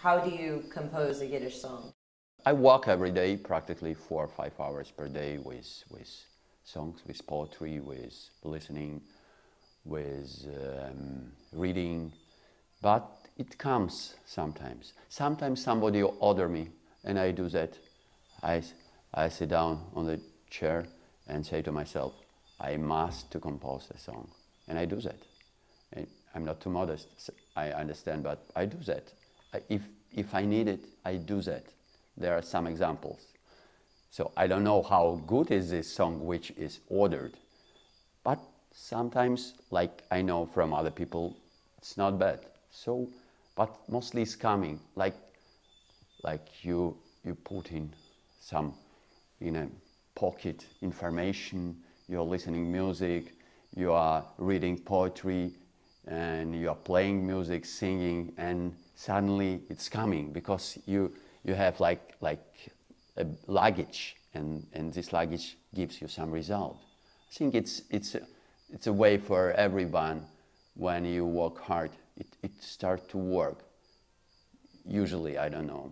How do you compose a Yiddish song? I walk every day, practically 4 or 5 hours per day with songs, with poetry, with listening, with reading. But it comes sometimes. Sometimes somebody order me, and I do that. I sit down on the chair and say to myself, I must to compose a song, and I do that. And I'm not too modest, I understand, but I do that. If I need it, I do that. There are some examples. So I don't know how good is this song which is ordered, but sometimes, like I know from other people, it's not bad. So, but mostly it's coming, like you put in some, in a pocket information, you're listening music, you are reading poetry, and you are playing music, singing, and suddenly it's coming because you have like a luggage, and this luggage gives you some result. I think it's a way for everyone. When you work hard, it starts to work. Usually, I don't know.